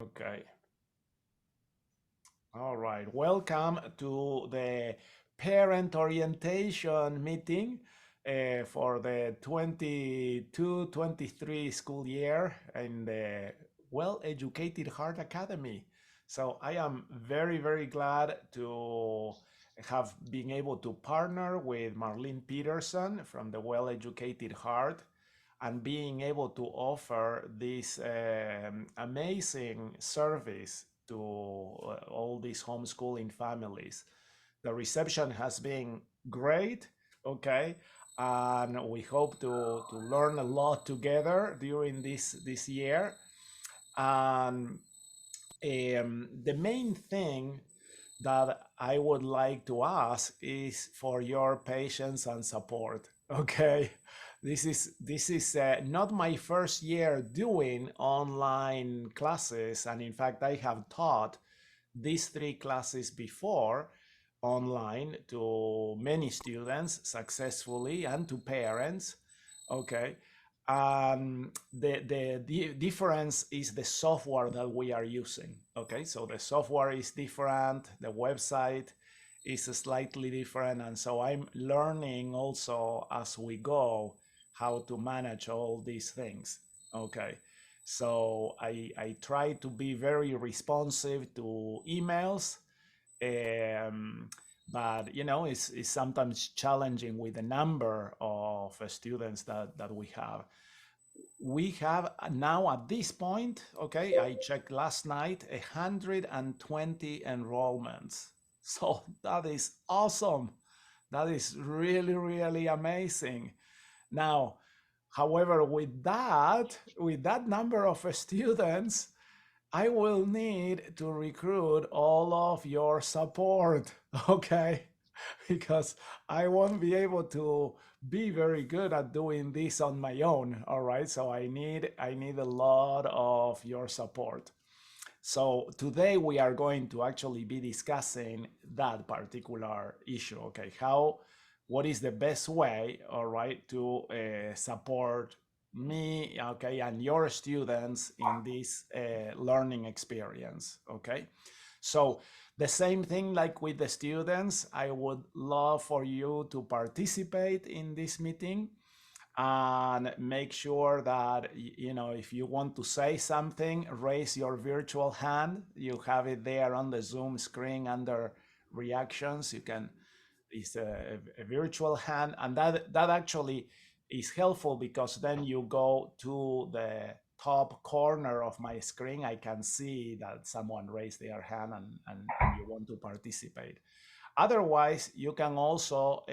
Okay. All right. Welcome to the parent orientation meeting for the 22-23 school year in the Well Educated Heart Academy. So I am very, very glad to have been able to partner with Marlene Peterson from the Well Educated Heart and being able to offer this amazing service to all these homeschooling families. The reception has been great, okay, and we hope to learn a lot together during this year. And the main thing that I would like to ask is for your patience and support. Okay, this is not my first year doing online classes, and in fact, I have taught these three classes before online to many students successfully and to parents. Okay, the difference is the software that we are using. Okay, so the software is different, the website is slightly different, and so I'm learning also as we go how to manage all these things. Okay, so I try to be very responsive to emails, um, but it's sometimes challenging with the number of students that we have. We have now at this point, okay, I checked last night, 120 enrollments. So that is awesome. That is really, really amazing. Now, however, with that number of students, I will need to recruit all of your support, okay? Because I won't be able to be very good at doing this on my own, all right? So I need a lot of your support. So today we are going to actually be discussing that particular issue, okay? What is the best way, all right, to support me, okay, and your students in this learning experience, okay? So the same thing like with the students, I would love for you to participate in this meeting and make sure that, if you want to say something, raise your virtual hand. You have it there on the Zoom screen under reactions. It's a virtual hand, and that actually is helpful because then you go to the top corner of my screen. I can see that someone raised their hand and you want to participate. Otherwise, you can also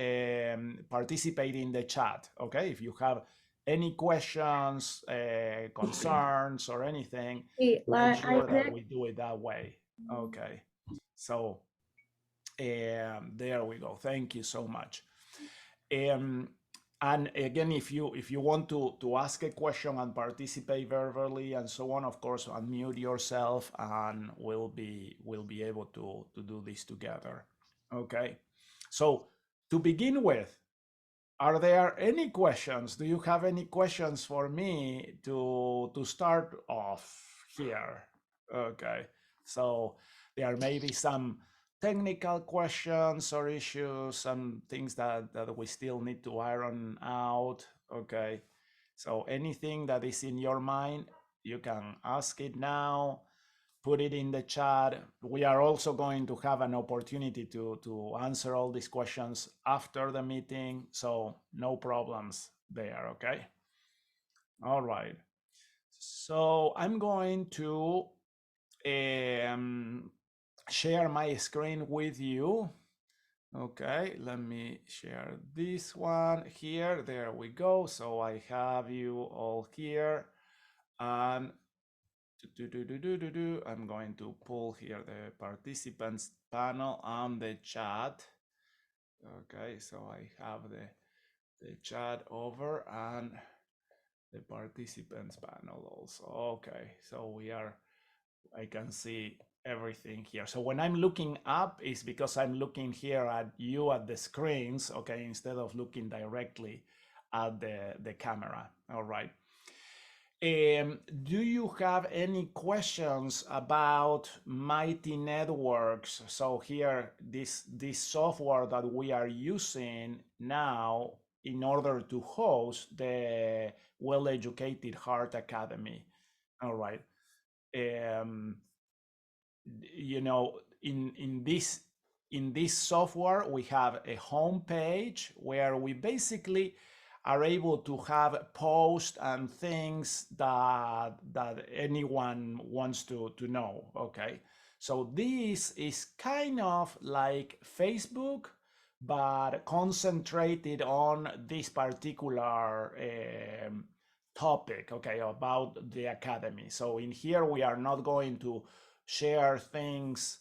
participate in the chat, okay? If you have any questions, concerns, or anything, make sure that we do it that way, okay? So there we go. Thank you so much. Um, and again, if you want to ask a question and participate verbally and so on, of course, unmute yourself, and we'll be able to do this together. Okay. So to begin with, are there any questions? Do you have any questions for me to start off here? Okay. So there may be some technical questions or issues, some things that we still need to iron out. Okay. So anything that is in your mind, you can ask it now, put it in the chat. We are also going to have an opportunity to answer all these questions after the meeting, so no problems there, okay? All right. So I'm going to share my screen with you. Okay, let me share this one here. There we go. So I have you all here, and I'm going to pull here the participants panel on the chat. Okay, so I have the chat over and the participants panel also. Okay, so I can see everything here. So when I'm looking up, is because I'm looking here at you at the screens, okay, instead of looking directly at the camera. All right. Do you have any questions about Mighty Networks? So here, this software that we are using now in order to host the Well-Educated Heart Academy. All right. Um, you know, in this software we have a home page where we basically are able to have posts and things that anyone wants to know. Okay, so this is kind of like Facebook but concentrated on this particular topic, okay, about the academy. So in here we are not going to share things,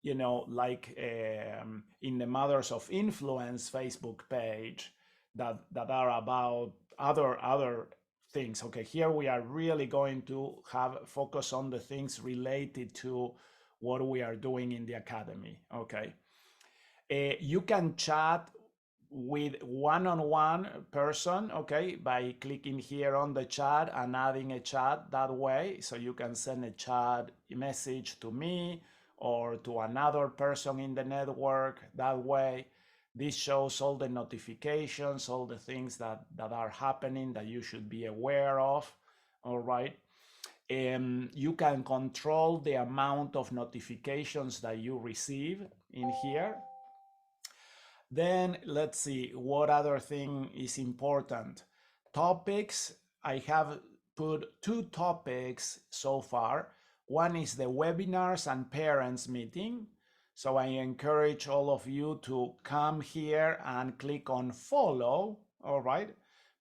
you know, like in the Mothers of Influence Facebook page that are about other things. Okay, here we are really going to have focus on the things related to what we are doing in the academy. Okay, you can chat with one-on-one person, okay, by clicking here on the chat and adding a chat that way. So you can send a chat message to me or to another person in the network that way. This shows all the notifications, all the things that are happening that you should be aware of. All right. You can control the amount of notifications that you receive in here. Then let's see what other thing is important. Topics, I have put 2 topics so far. One is the webinars and parents meeting. So I encourage all of you to come here and click on follow, all right?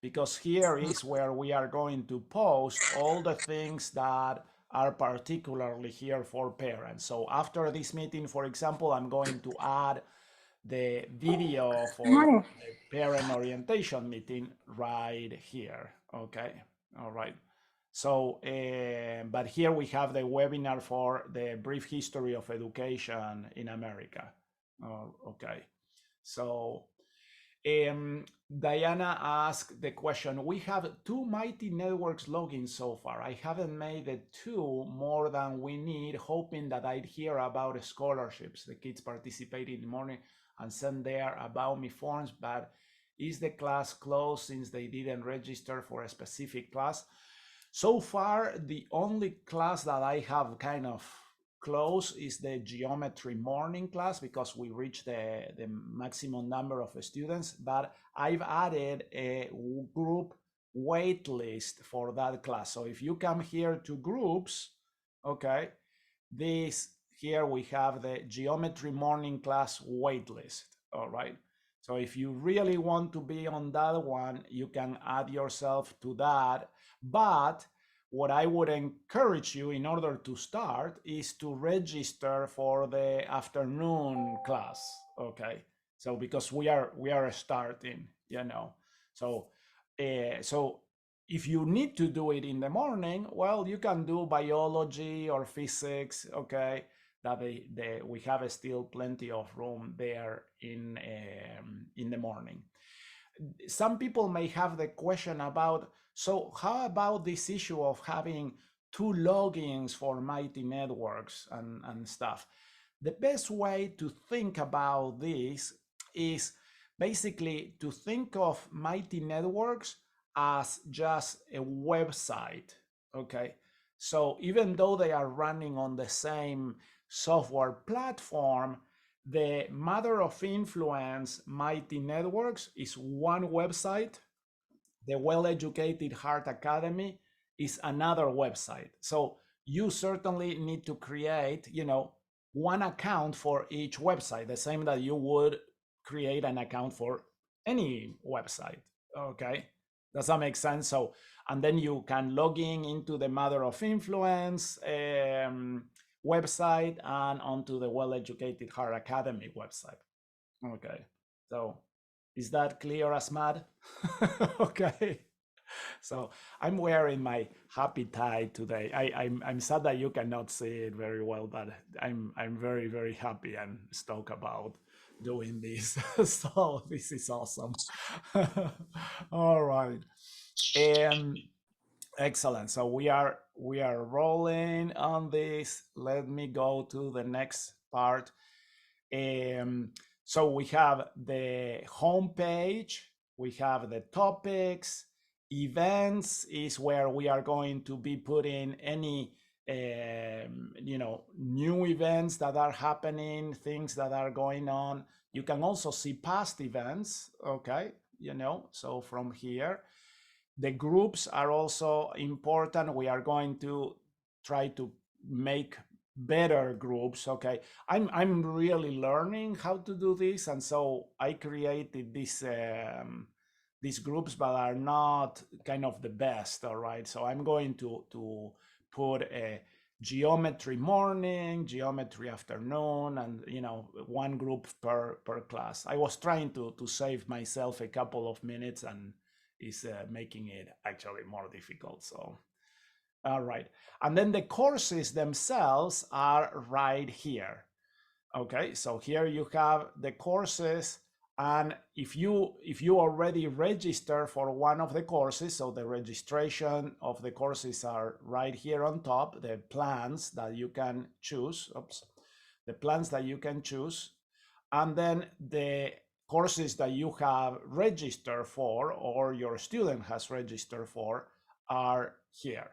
Because here is where we are going to post all the things that are particularly here for parents. So after this meeting, for example, I'm going to add the video for the parent orientation meeting right here. Okay, all right. So, but here we have the webinar for the brief history of education in America. Okay, so Diana asked the question, we have 2 Mighty Networks logins so far. I haven't made the 2 more than we need, hoping that I'd hear about scholarships. The kids participate in the morning and send their About Me forms, but is the class closed since they didn't register for a specific class? So far, the only class that I have kind of close is the geometry morning class because we reached the maximum number of students, but I've added a group wait list for that class. So if you come here to groups, okay, this here we have the geometry morning class wait list, all right? So if you really want to be on that one, you can add yourself to that, but what I would encourage you in order to start is to register for the afternoon class, okay? So because we are starting, you know. So so if you need to do it in the morning, well, you can do biology or physics, okay? That we have still plenty of room there in the morning. Some people may have the question about, so how about this issue of having 2 logins for Mighty Networks and stuff? The best way to think about this is basically to think of Mighty Networks as just a website, okay? So even though they are running on the same software platform, the Mother of Influence Mighty Networks is one website. The Well-Educated Heart Academy is another website. So you certainly need to create, you know, one account for each website, the same that you would create an account for any website. Okay, does that make sense? So, and then you can log in into the Mother of Influence website and onto the Well-Educated Heart Academy website. Okay, so is that clear as mud? Okay. So I'm wearing my happy tie today. I'm sad that you cannot see it very well, but I'm very, very happy and stoked about doing this. So this is awesome. All right. Excellent. So we are rolling on this. Let me go to the next part. Um, so we have the home page, we have the topics, events is where we are going to be putting any new events that are happening, things that are going on. You can also see past events, okay? So from here, the groups are also important. We are going to try to make better groups. Okay, I'm really learning how to do this, and so I created these groups, but are not kind of the best. All right, so I'm going to put a geometry morning, geometry afternoon, and one group per class. I was trying to save myself a couple of minutes, and is making it actually more difficult. So, all right. And then the courses themselves are right here. Okay, so here you have the courses, and if you already register for one of the courses, so the registration of the courses are right here on top, the plans that you can choose. Oops, the plans that you can choose, and then the courses that you have registered for or your student has registered for are here.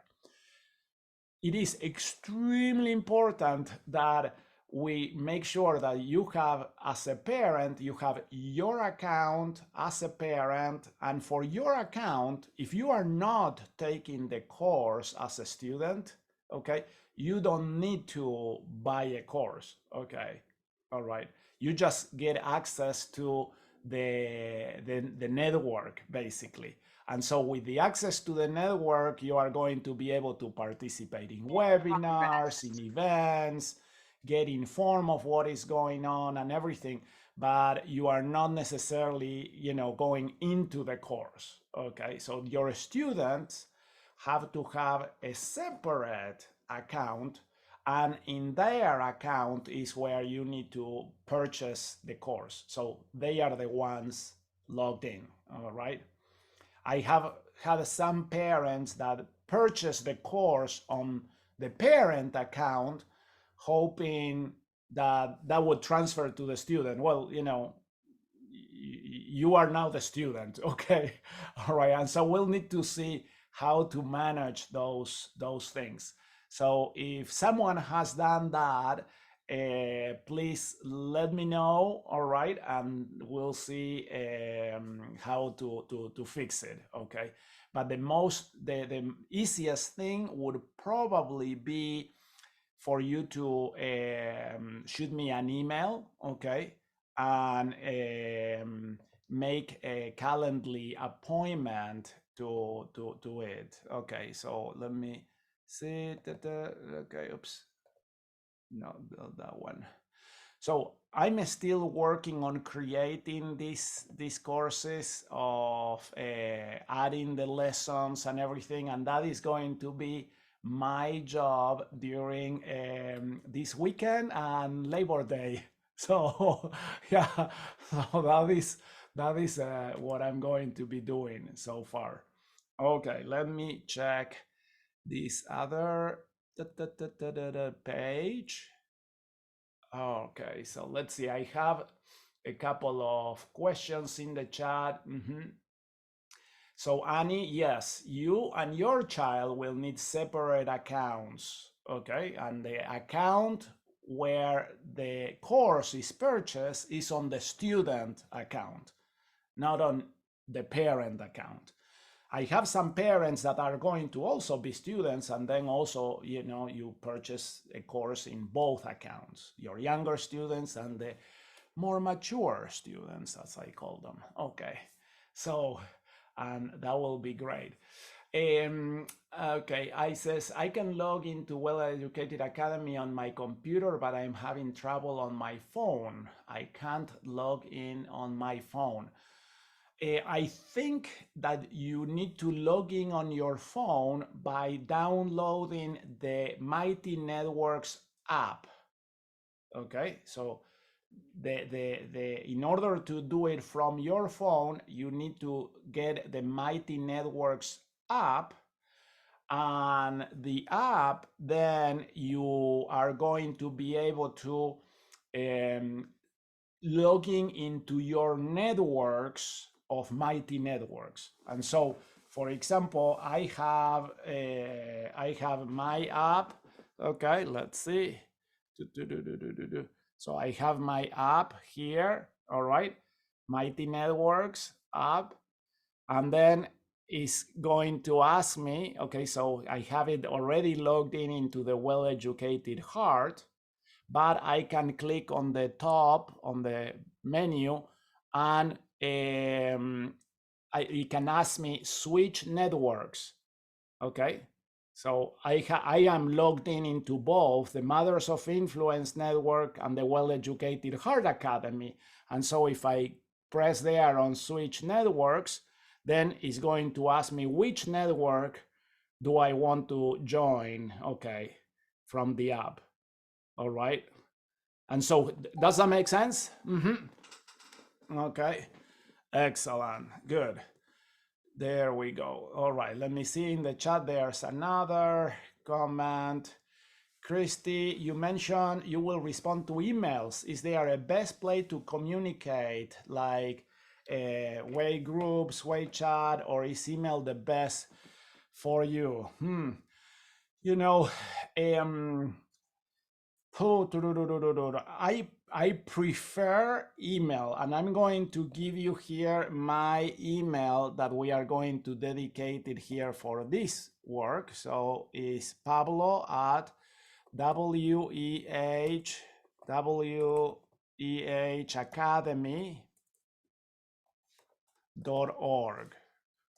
It is extremely important that we make sure that you have, as a parent, you have your account as a parent, and for your account, if you are not taking the course as a student, okay, you don't need to buy a course. Okay, all right, you just get access to the network basically. And so with the access to the network, you are going to be able to participate in webinars, in events, get informed of what is going on and everything, but you are not necessarily, going into the course. Okay, so your students have to have a separate account, and in their account is where you need to purchase the course. So they are the ones logged in, all right? I have had some parents that purchase the course on the parent account, hoping that that would transfer to the student. Well, you are now the student, okay? All right, and so we'll need to see how to manage those things. So if someone has done that, please let me know, all right, and we'll see how to fix it, okay? But the easiest thing would probably be for you to shoot me an email, okay, and make a Calendly appointment to it. Okay, so let me see. Okay, oops, no, that one. So I'm still working on creating these courses of adding the lessons and everything, and that is going to be my job during this weekend and Labor Day. So yeah, so that is what I'm going to be doing so far. Okay, let me check this other page. Okay, so let's see. I have a couple of questions in the chat. So Annie, yes, you and your child will need separate accounts. Okay, and the account where the course is purchased is on the student account, not on the parent account. I have some parents that are going to also be students, and then also, you purchase a course in both accounts, your younger students and the more mature students, as I call them. Okay, so, and that will be great. Okay, I says I can log into Well Educated Academy on my computer, but I'm having trouble on my phone. I can't log in on my phone. I think that you need to log in on your phone by downloading the Mighty Networks app. Okay, so in order to do it from your phone, you need to get the Mighty Networks app, and the app, then you are going to be able to um, logging into your networks of Mighty Networks. And so, for example, I have my app. Okay, let's see. So I have my app here. All right, Mighty Networks app, and then it's going to ask me. Okay, so I have it already logged in into the Well-Educated Heart, but I can click on the top on the menu, and it can ask me switch networks. Okay, so I am logged in into both the Mothers of Influence network and the Well-Educated Heart Academy. And so if I press there on switch networks, then it's going to ask me which network do I want to join, okay, from the app. All right. And so does that make sense? Okay, excellent, good. There we go. All right, let me see in the chat. There's another comment. Christy, you mentioned you will respond to emails. Is there a best place to communicate, like way groups, way chat, or is email the best for you? You know, I prefer email, and I'm going to give you here my email that we are going to dedicate it here for this work. So it's Pablo at wehacademy.org.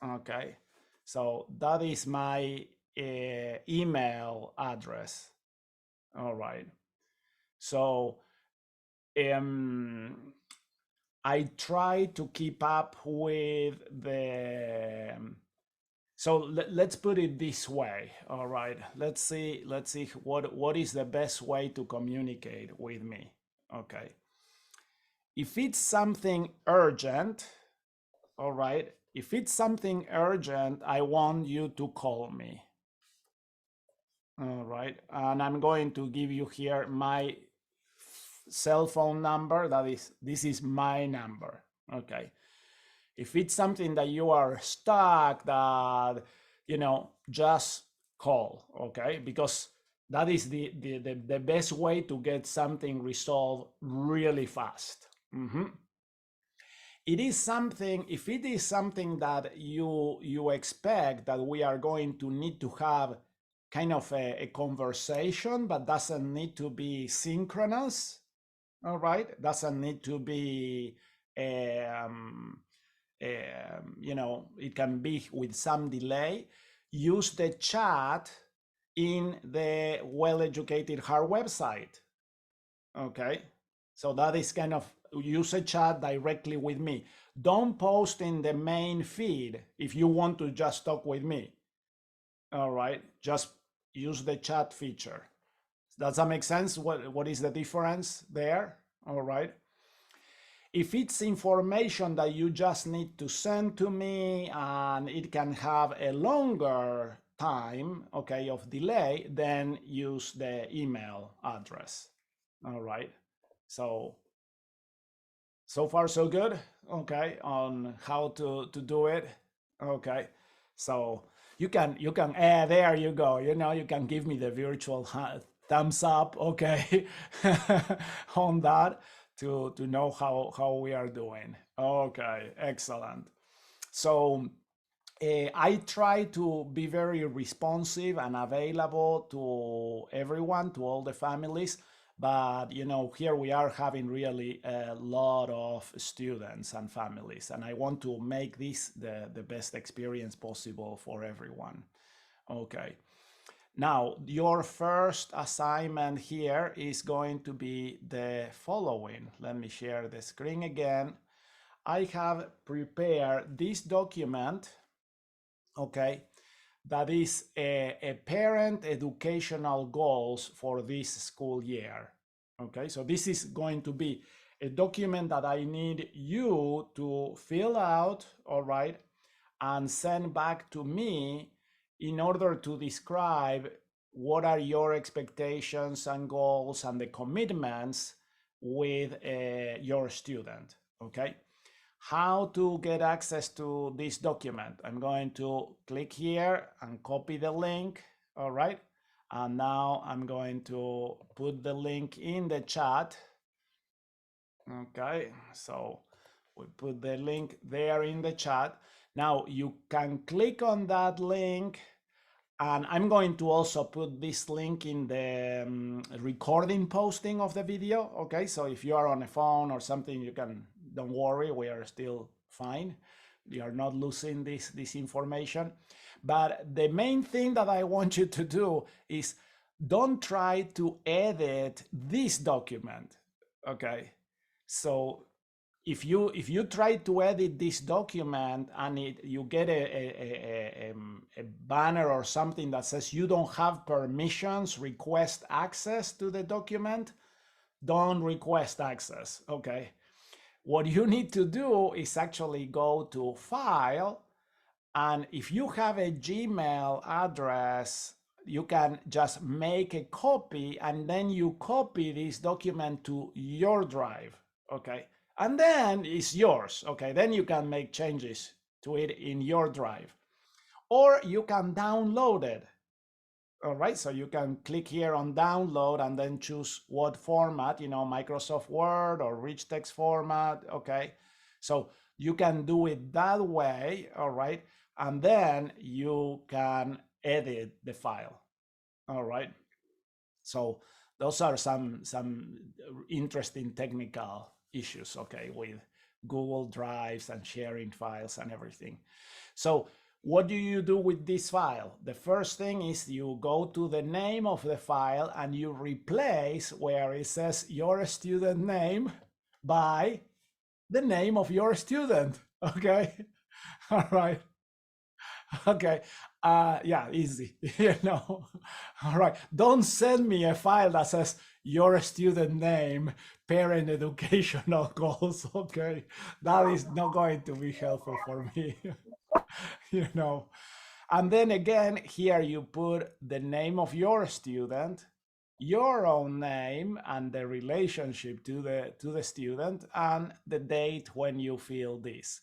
Okay, so that is my email address. All right. So I try to keep up with the. So let's put it this way. All right. Let's see what is the best way to communicate with me. Okay. If it's something urgent, all right. If it's something urgent, I want you to call me. All right. And I'm going to give you here my cell phone number. This is my number. Okay. If it's something that you are stuck, that just call. Okay, because that is the best way to get something resolved really fast. It is something. If it is something that you expect that we are going to need to have kind of a conversation, but doesn't need to be synchronous. All right, doesn't need to be it can be with some delay. Use the chat in the Well-Educated Heart website. Okay, so that is kind of use a chat directly with me. Don't post in the main feed if you want to just talk with me. All right, just use the chat feature. Does that make sense? What is the difference there? All right. If it's information that you just need to send to me and it can have a longer time, okay, of delay, then use the email address. All right. So far so good. Okay, on how to do it. Okay. So you can there you go. You can give me the virtual thumbs up, okay, on that to know how we are doing. Okay, excellent. So I try to be very responsive and available to everyone, to all the families. But here we are having really a lot of students and families, and I want to make this the best experience possible for everyone. Okay. Now, your first assignment here is going to be the following. Let me share the screen again. I have prepared this document, okay, that is a parent educational goals for this school year. Okay, so this is going to be a document that I need you to fill out, all right, and send back to me in order to describe what are your expectations and goals and the commitments with your student, okay? How to get access to this document? I'm going to click here and copy the link, all right? And now I'm going to put the link in the chat. Okay, so we put the link there in the chat. Now you can click on that link, and I'm going to also put this link in the recording posting of the video. Okay, so if you are on a phone or something, you can, don't worry, we are still fine. You are not losing this information. But the main thing that I want you to do is don't try to edit this document. Okay, so if you try to edit this document and you get a banner or something that says you don't have permissions, request access to the document, don't request access, okay? What you need to do is actually go to File, and if you have a Gmail address, you can just make a copy, and then you copy this document to your drive, okay? And then it's yours, okay? Then you can make changes to it in your drive. Or you can download it, all right? So you can click here on download and then choose what format, you know, Microsoft Word or rich text format, okay? So you can do it that way, all right? And then you can edit the file, all right? So those are some interesting technical issues, okay, with Google Drives and sharing files and everything. So what do you do with this file? The first thing is you go to the name of the file and you replace where it says your student name by the name of your student, okay? All right. Okay. Yeah, easy. You know. All right. Don't send me a file that says your student name, parent educational goals. Okay. That is not going to be helpful for me. You know. And then again, here you put the name of your student, your own name and the relationship to the student, and the date when you fill this.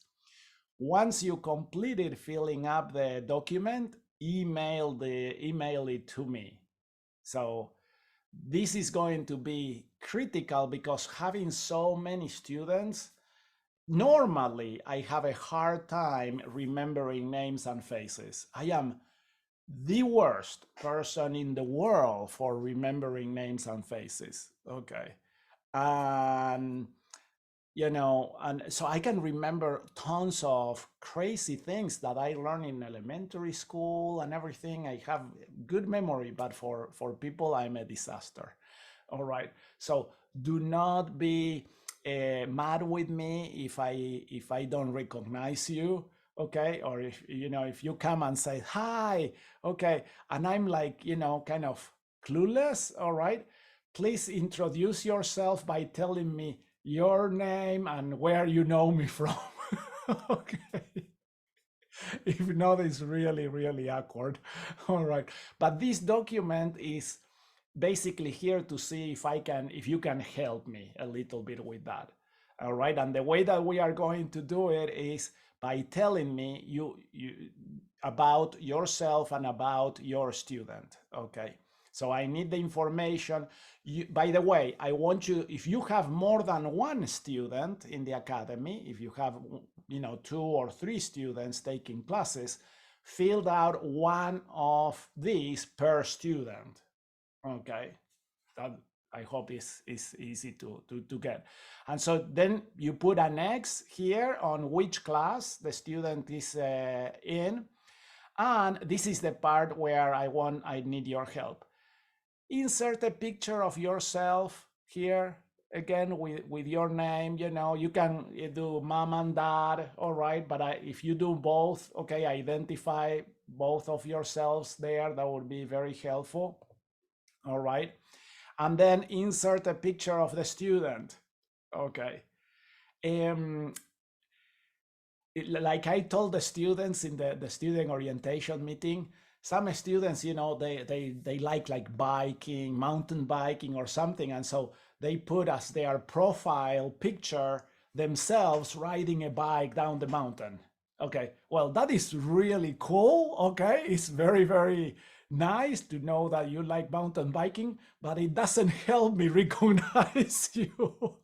Once you completed filling up the document, email it to me. So this is going to be critical because having so many students, normally I have a hard time remembering names and faces. I am the worst person in the world for remembering names and faces. Okay. And you know, and so I can remember tons of crazy things that I learned in elementary school and everything. I have good memory, but for people, I'm a disaster. All right. So do not be mad with me if I don't recognize you. Okay. Or if, you know, if you come and say, hi, okay. And I'm like, you know, kind of clueless. All right. Please introduce yourself by telling me your name and where you know me from. Okay. If not, it's really, really awkward. All right. But this document is basically here to see if you can help me a little bit with that. All right. And the way that we are going to do it is by telling me you about yourself and about your student. Okay. So I need the information. By the way, I want you, if you have more than one student in the academy, if you have, you know, 2 or 3 students taking classes, fill out one of these per student. Okay, that I hope is easy to get. And so then you put an X here on which class the student is in. And this is the part where I need your help. Insert a picture of yourself here again with your name. You know, you can do mom and dad, all right, but if you do both, okay, identify both of yourselves there. That would be very helpful. All right. And then insert a picture of the student. Okay. Like I told the students in the student orientation meeting, some students, they like biking, mountain biking or something, and so they put as their profile picture themselves riding a bike down the mountain. Okay, well, that is really cool. Okay, it's very, very nice to know that you like mountain biking, but it doesn't help me recognize you.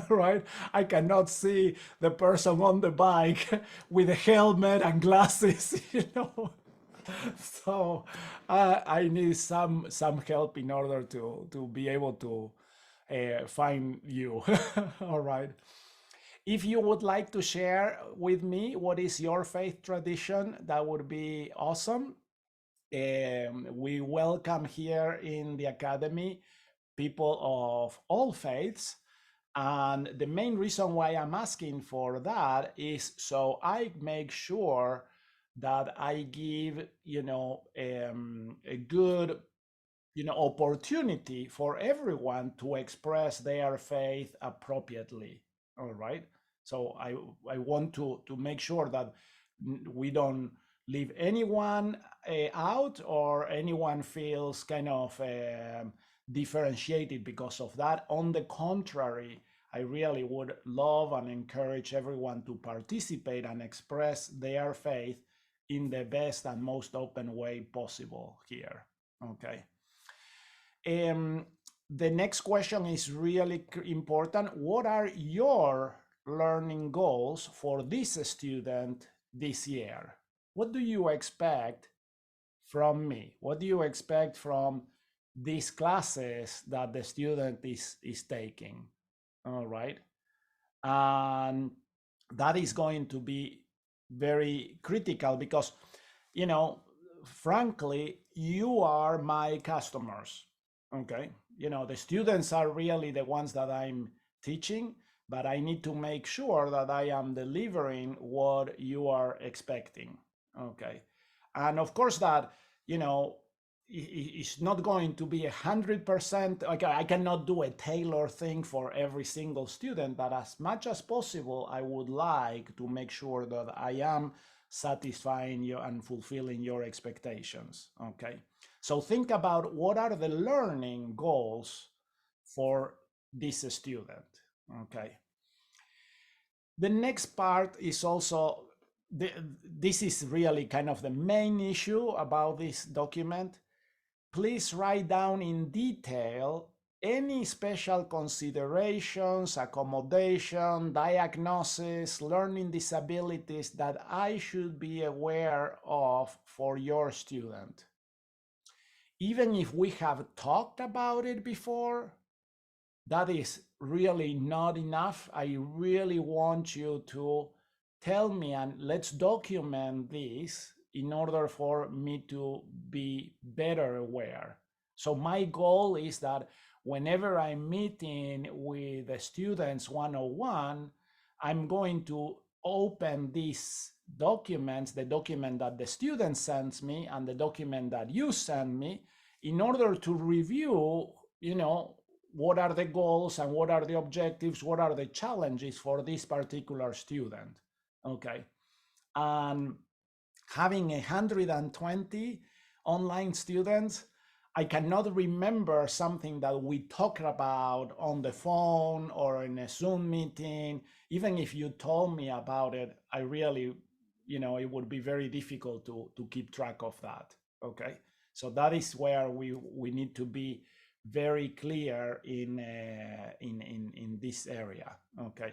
Right? I cannot see the person on the bike with a helmet and glasses, So I need some help in order to be able to find you. All right. If you would like to share with me what is your faith tradition, that would be awesome. We welcome here in the Academy people of all faiths. And the main reason why I'm asking for that is so I make sure that I give, a good, opportunity for everyone to express their faith appropriately. All right. So I want to make sure that we don't leave anyone out or anyone feels kind of differentiated because of that. On the contrary, I really would love and encourage everyone to participate and express their faith in the best and most open way possible here. Okay. Um, the next question is really important. What are your learning goals for this student this year? What do you expect from me? What do you expect from these classes that the student is taking? All right. And that is going to be very critical because, you know, frankly, you are my customers. Okay. The students are really the ones that I'm teaching, but I need to make sure that I am delivering what you are expecting. Okay. And of course, that, it's not going to be 100%. Okay, I cannot do a tailor thing for every single student, but as much as possible, I would like to make sure that I am satisfying you and fulfilling your expectations. Okay, so think about what are the learning goals for this student. Okay, the next part is also this is really kind of the main issue about this document. Please write down in detail any special considerations, accommodation, diagnosis, learning disabilities that I should be aware of for your student. Even if we have talked about it before, that is really not enough. I really want you to tell me, and let's document this in order for me to be better aware. So my goal is that whenever I'm meeting with the students 101, I'm going to open these documents, the document that the student sends me and the document that you send me, in order to review, what are the goals and what are the objectives, what are the challenges for this particular student. Okay. And having 120 online students, I cannot remember something that we talked about on the phone or in a Zoom meeting. Even if you told me about it, I really, it would be very difficult to keep track of that. Okay. So that is where we need to be very clear in this area. Okay.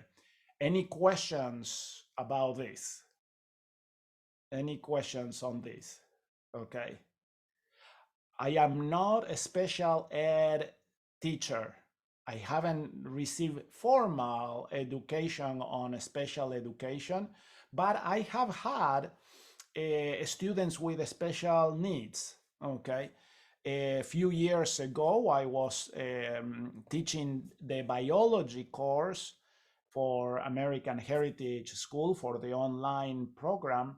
Any questions about this? Any questions on this? Okay. I am not a special ed teacher. I haven't received formal education on special education, but I have had students with special needs. Okay. A few years ago, I was teaching the biology course for American Heritage School for the online program.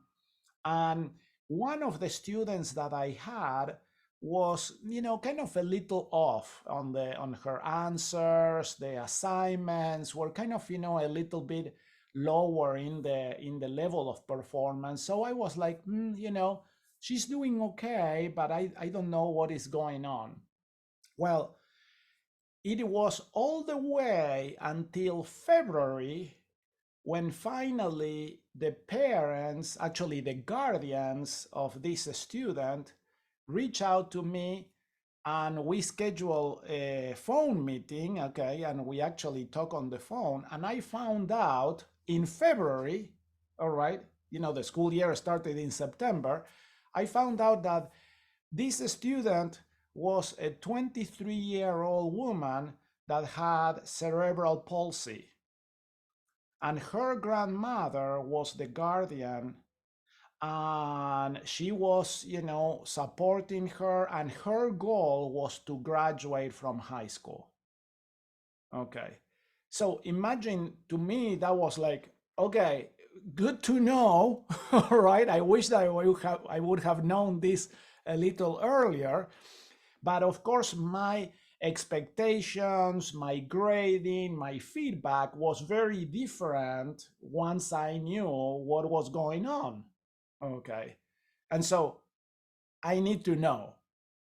And one of the students that I had was, kind of a little off on her answers. The assignments were kind of, a little bit lower in the level of performance. So I was like, she's doing okay, but I don't know what is going on. Well, it was all the way until February when finally the parents, actually the guardians of this student, reach out to me and we schedule a phone meeting, okay, and we actually talk on the phone. And I found out in February, all right, the school year started in September. I found out that this student was a 23-year-old woman that had cerebral palsy. And her grandmother was the guardian, and she was, supporting her, and her goal was to graduate from high school. Okay. So imagine, to me, that was like, okay, good to know. All right. I wish that I would have known this a little earlier. But of course, my expectations, my grading, my feedback was very different once I knew what was going on. Okay. And so I need to know,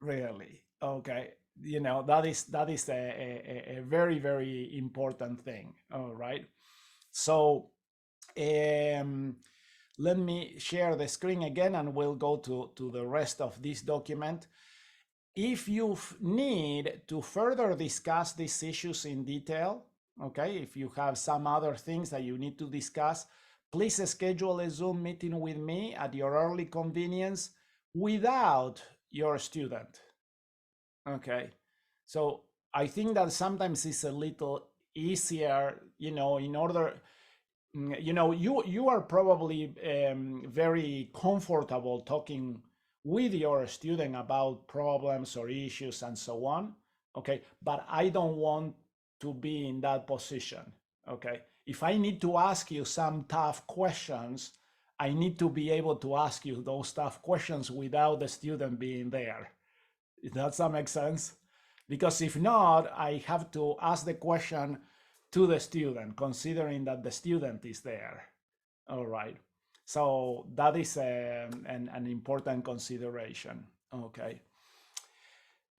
really. Okay. That is a very, very important thing. All right. So let me share the screen again and we'll go to the rest of this document. If you need to further discuss these issues in detail, okay, if you have some other things that you need to discuss, please schedule a Zoom meeting with me at your early convenience without your student. Okay, so I think that sometimes it's a little easier, in order, you are probably very comfortable talking with your student about problems or issues and so on. Okay, but I don't want to be in that position. Okay, if I need to ask you some tough questions, I need to be able to ask you those tough questions without the student being there. Does that make sense? Because if not, I have to ask the question to the student, considering that the student is there. All right. So that is an important consideration. Okay.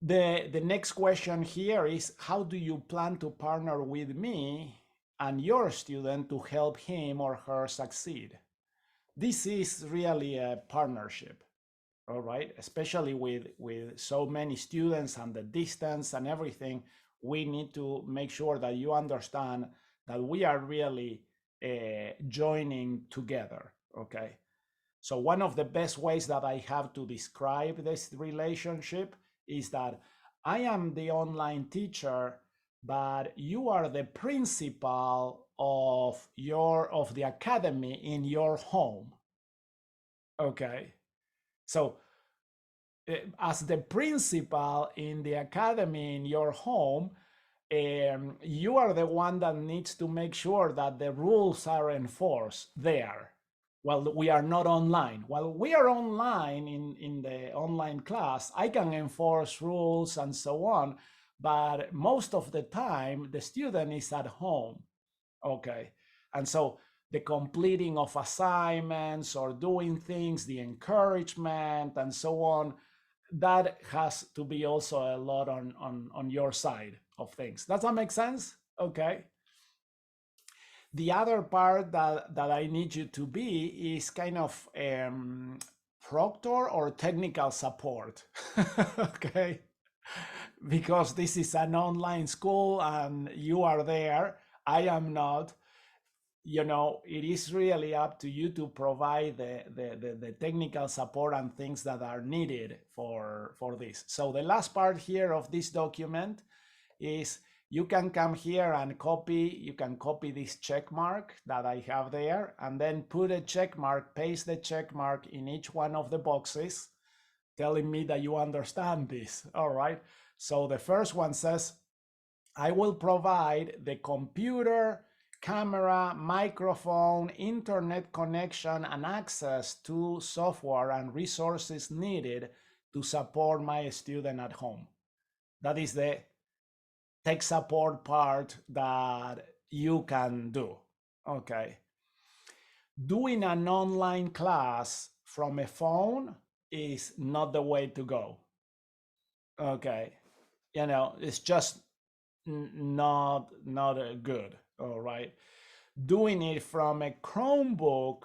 The next question here is, how do you plan to partner with me and your student to help him or her succeed? This is really a partnership. All right, especially with so many students and the distance and everything, we need to make sure that you understand that we are really joining together. Okay, so one of the best ways that I have to describe this relationship is that I am the online teacher, but you are the principal of the academy in your home. Okay, so as the principal in the academy in your home, you are the one that needs to make sure that the rules are enforced there. Well, we are not online. While we are online in the online class, I can enforce rules and so on, but most of the time the student is at home. Okay, and so the completing of assignments or doing things, the encouragement and so on, that has to be also a lot on your side of things. Does that make sense? Okay. The other part that I need you to be is kind of proctor or technical support. Okay, because this is an online school and you are there, I am not. It is really up to you to provide the technical support and things that are needed for this. So the last part here of this document is, you can come here and you can copy this check mark that I have there, and then put a check mark, paste the check mark in each one of the boxes, telling me that you understand this. All right. So the first one says, I will provide the computer, camera, microphone, internet connection, and access to software and resources needed to support my student at home. That is the tech support part that you can do. Okay. Doing an online class from a phone is not the way to go. Okay, it's just not good. All right, doing it from a Chromebook,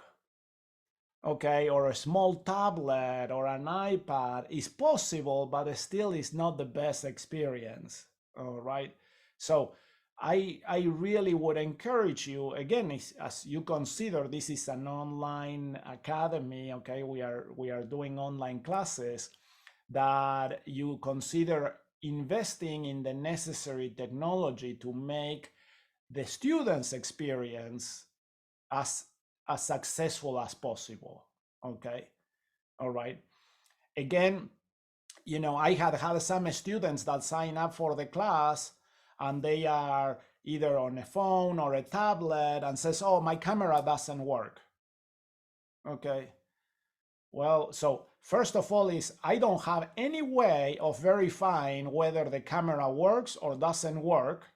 okay, or a small tablet or an iPad is possible, but it still is not the best experience. All right. So I really would encourage you again, as you consider this is an online academy, okay, we are doing online classes, that you consider investing in the necessary technology to make the students experience as as successful as possible. Okay. All right. Again, I had some students that sign up for the class, and they are either on a phone or a tablet and says, oh, my camera doesn't work. Okay. Well, so first of all is I don't have any way of verifying whether the camera works or doesn't work,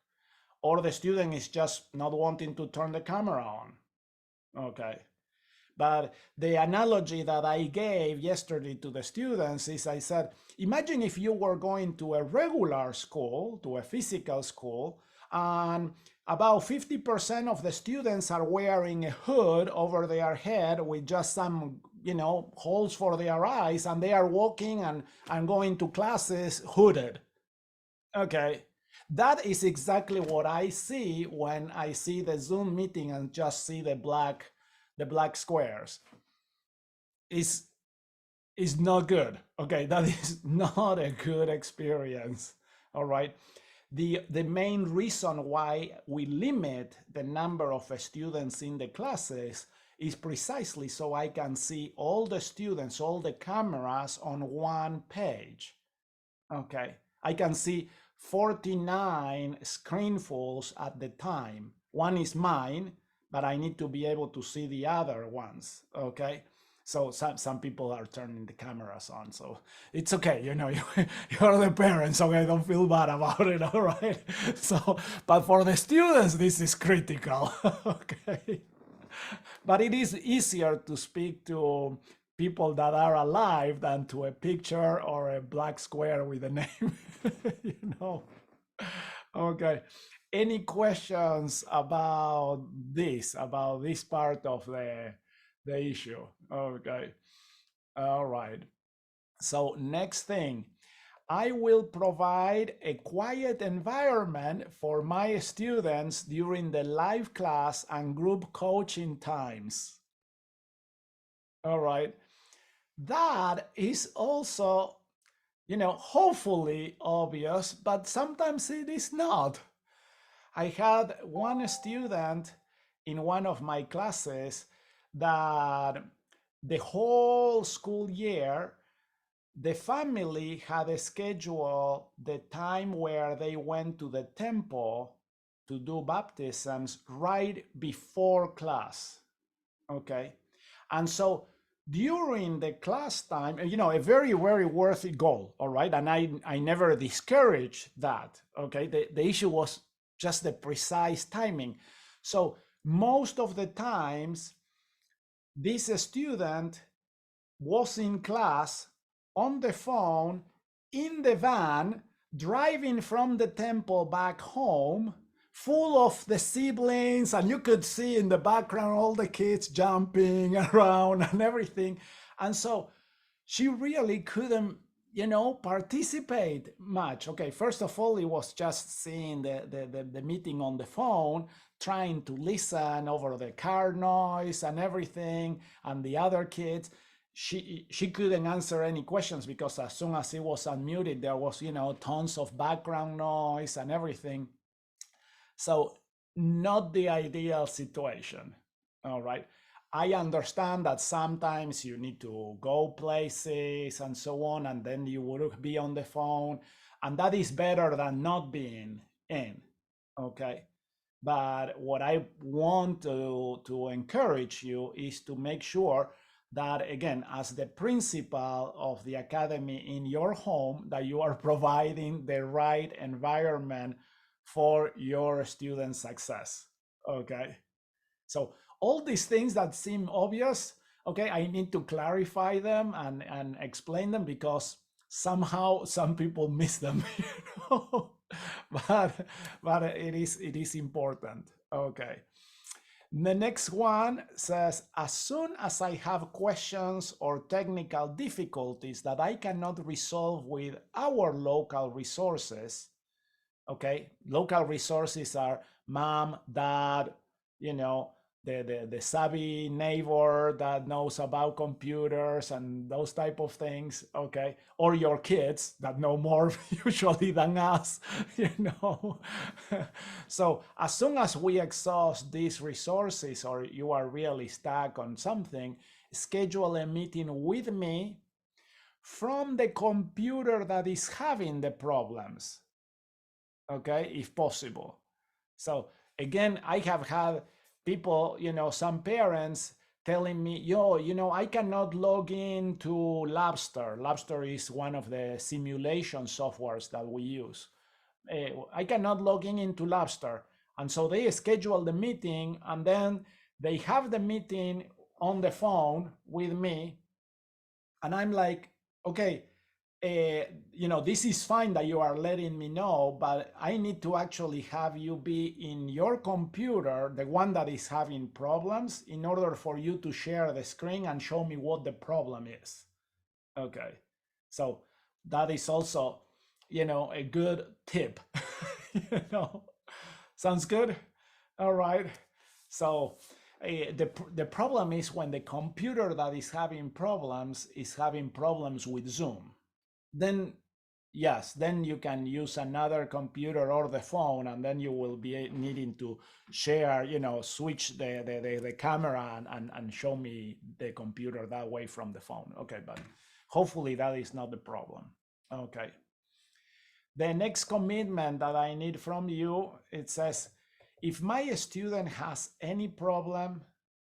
or the student is just not wanting to turn the camera on. Okay. But the analogy that I gave yesterday to the students is I said, imagine if you were going to a regular school, to a physical school, and about 50% of the students are wearing a hood over their head with just some, holes for their eyes, and they are walking and going to classes hooded. Okay. That is exactly what I see when I see the Zoom meeting and just see the black squares. Is not good. Okay, that is not a good experience. All right. The main reason why we limit the number of students in the classes is precisely so I can see all the students, all the cameras on one page. Okay, I can see 49 screenfuls at the time. One is mine, but I need to be able to see the other ones. Okay, so some people are turning the cameras on, so it's okay. You're the parents, okay? Don't feel bad about it. All right. So, but for the students, this is critical. Okay. But it is easier to speak to people that are alive than to a picture or a black square with a name. you know. Okay. Any questions about this part of the issue? Okay. All right. So next thing, I will provide a quiet environment for my students during the live class and group coaching times. All right. That is also, hopefully obvious, but sometimes it is not. I had one student in one of my classes that the whole school year, the family had scheduled the time where they went to the temple to do baptisms right before class. Okay. And so during the class time, a very, very worthy goal. All right. And I never discouraged that. Okay. The issue was just the precise timing. So most of the times, this student was in class on the phone in the van driving from the temple back home, full of the siblings, and you could see in the background all the kids jumping around and everything. And so she really couldn't participate much. Okay, first of all, it was just seeing the meeting on the phone, trying to listen over the car noise and everything, and the other kids. She couldn't answer any questions because as soon as it was unmuted, there was tons of background noise and everything. So not the ideal situation. All right. I understand that sometimes you need to go places and so on, and then you would be on the phone, and that is better than not being in. Okay. But what I want to encourage you is to make sure that, again, as the principal of the academy in your home, that you are providing the right environment for your student success. Okay. So all these things that seem obvious, Okay, I need to clarify them and explain them because somehow some people miss them, know? but it is important. Okay. The next one says, as soon as I have questions or technical difficulties that I cannot resolve with our local resources, okay, local resources are mom, dad, you know, the savvy neighbor that knows about computers and those type of things, okay, or your kids that know more usually than us, you know. So as soon as we exhaust these resources or you are really stuck on something, schedule a meeting with me from the computer that is having the problems, okay, if possible. So again, I have had people, some parents telling me, yo, I cannot log in to Labster. Labster is one of the simulation softwares that we use. I cannot log in into Labster. And so they schedule the meeting and then they have the meeting on the phone with me. And I'm like, okay, this is fine that you are letting me know, but I need to actually have you be in your computer, the one that is having problems, in order for you to share the screen and show me what the problem is. Okay. So that is also, a good tip. you know, Sounds good? All right. So the problem is when the computer that is having problems is having problems with Zoom. Then yes, then you can use another computer or the phone, and then you will be needing to share, switch the camera and show me the computer that way from the phone. Okay, but hopefully that is not the problem. Okay. The next commitment that I need from you, it says, if my student has any problem,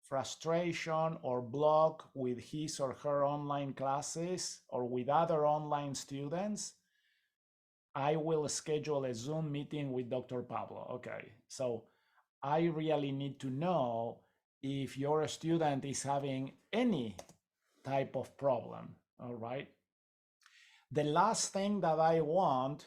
frustration, or block with his or her online classes or with other online students, I will schedule a Zoom meeting with Dr. Pablo. Okay, so I really need to know if your student is having any type of problem. All right. The last thing that I want,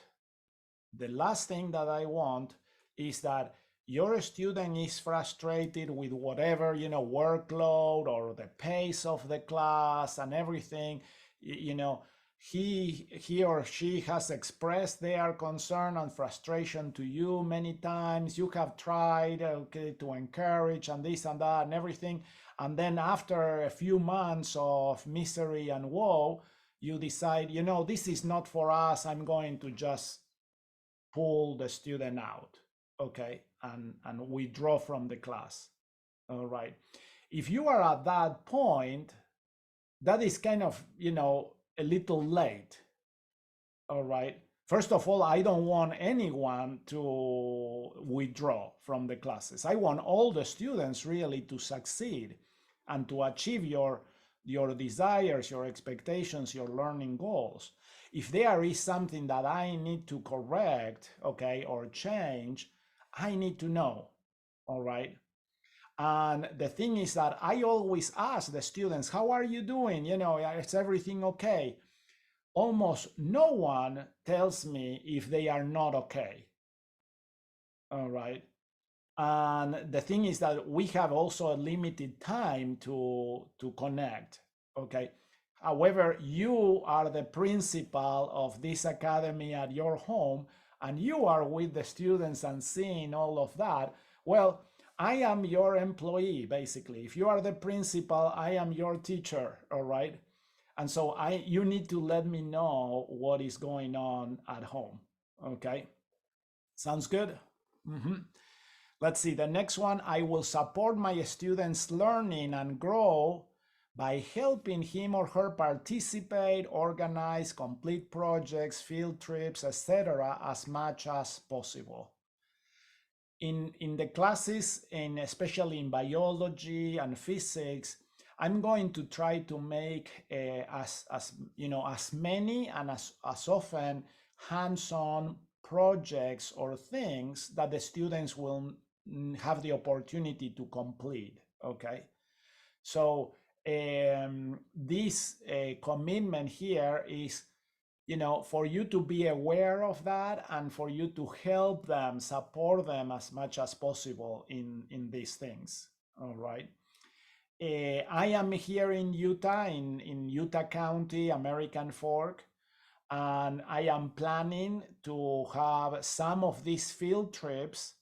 is that your student is frustrated with whatever, workload or the pace of the class and everything. He or she has expressed their concern and frustration to you many times. You have tried, okay, to encourage and this and that and everything, and then after a few months of misery and woe, you decide, this is not for us. I'm going to just pull the student out, okay, and withdraw from the class. All right. If you are at that point, that is kind of, a little late. All right. First of all, I don't want anyone to withdraw from the classes. I want all the students really to succeed and to achieve your desires, your expectations, your learning goals. If there is something that I need to correct, okay, or change, I need to know. All right. And the thing is that I always ask the students, how are you doing? Is everything okay? Almost no one tells me if they are not okay. All right. And the thing is that we have also a limited time to connect. Okay. However, you are the principal of this academy at your home, and you are with the students and seeing all of that. Well, I am your employee, basically. If you are the principal, I am your teacher. All right. And so you need to let me know what is going on at home. Okay. Sounds good? Mm-hmm. Let's see, the next one, I will support my students' learning and grow by helping him or her participate, organize, complete projects, field trips, etc., as much as possible. In the classes, and especially in biology and physics, I'm going to try to make as many and as often hands-on projects or things that the students will have the opportunity to complete. Okay, so this commitment here is, for you to be aware of that and for you to help them, support them as much as possible in these things. All right. I am here in Utah, in Utah County, American Fork, and I am planning to have some of these field trips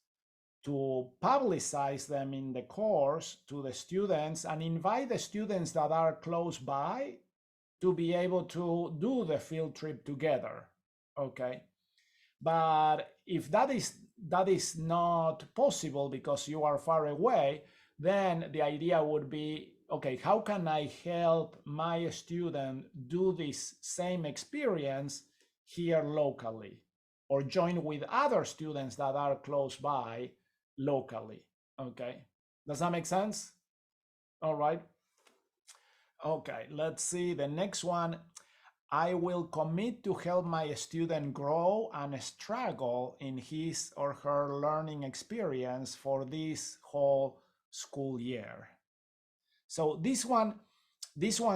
to publicize them in the course to the students and invite the students that are close by to be able to do the field trip together. Okay. But if that is not possible because you are far away, then the idea would be, okay, how can I help my student do this same experience here locally, or join with other students that are close by locally? Okay, does that make sense? All right. Okay, let's see the next one. I will commit to help my student grow and struggle in his or her learning experience for this whole school year. So this one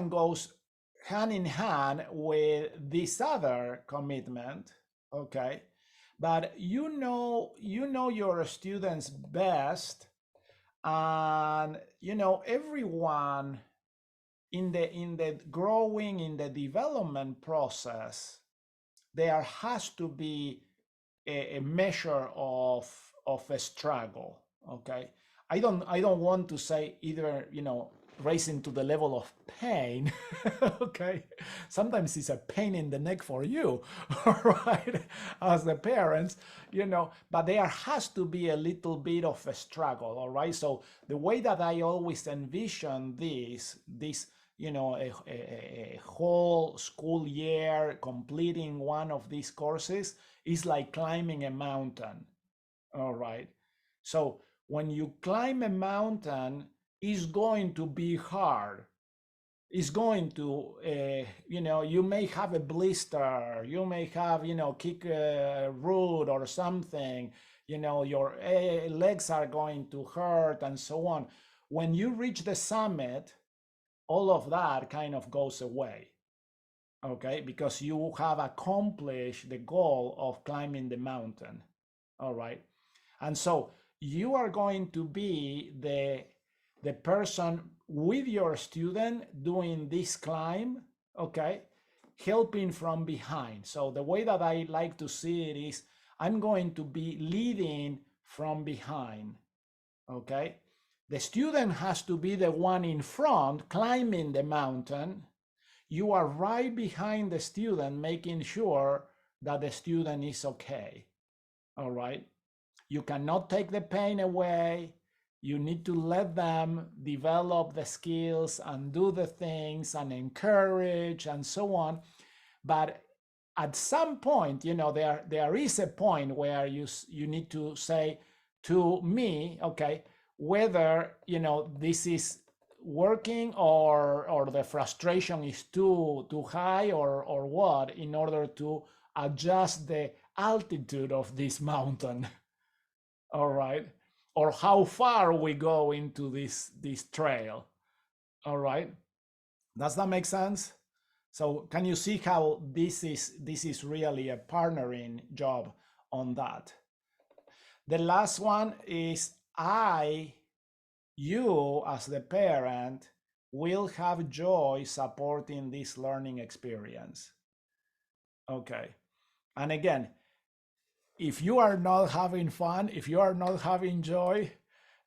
goes hand in hand with this other commitment, okay? But you know your students best, and everyone in the growing, in the development process, there has to be a measure of a struggle. Okay, I don't want to say either raising to the level of pain. Okay, sometimes it's a pain in the neck for you, right, as the parents, but there has to be a little bit of a struggle. All right, so the way that I always envision this a whole school year completing one of these courses is like climbing a mountain. All right, so when you climb a mountain, it's going to be hard. It's going to you may have a blister, you may have kick a root or something, your legs are going to hurt and so on. When you reach the summit, all of that kind of goes away, okay, because you have accomplished the goal of climbing the mountain. All right, and so you are going to be the person with your student doing this climb, okay, helping from behind. So the way that I like to see it is I'm going to be leading from behind, okay. The student has to be the one in front climbing the mountain. You are right behind the student, making sure that the student is okay. All right. You cannot take the pain away. You need to let them develop the skills and do the things and encourage and so on. But at some point, there is a point where you need to say to me, okay, whether this is working or the frustration is too high or what, in order to adjust the altitude of this mountain. All right, or how far we go into this trail. All right, does that make sense? So can you see how this is really a partnering job on that? The last one is you as the parent will have joy supporting this learning experience. Okay, and again, if you are not having fun, if you are not having joy,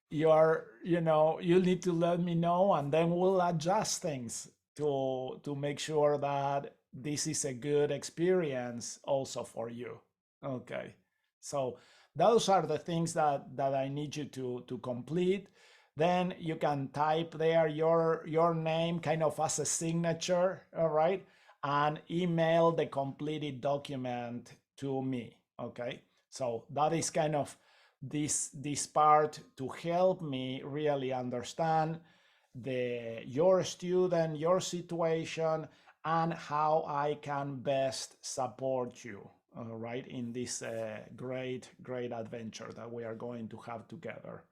you need to let me know, and then we'll adjust things to make sure that this is a good experience also for you. Okay, so those are the things that I need you to complete. Then you can type there your name kind of as a signature, all right, and email the completed document to me. Okay, so that is kind of this part to help me really understand your student, your situation, and how I can best support you, all right, in this great adventure that we are going to have together.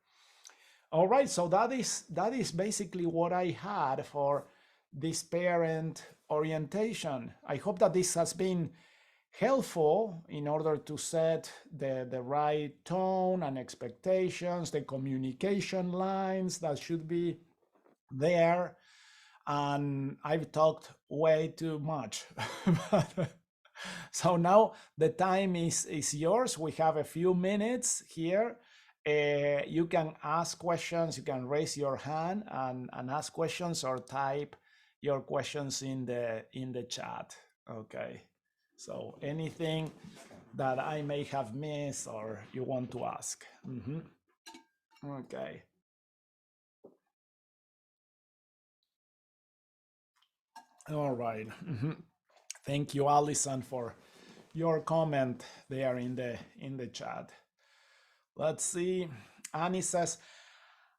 All right, so that is basically what I had for this parent orientation. I hope that this has been helpful in order to set the right tone and expectations, the communication lines that should be there. And I've talked way too much. So now the time is yours. We have a few minutes here. You can ask questions. You can raise your hand and ask questions or type your questions in the chat. Okay. So anything that I may have missed or you want to ask. Okay. All right. Thank you, Allison, for your comment there in the chat. Let's see. Annie says,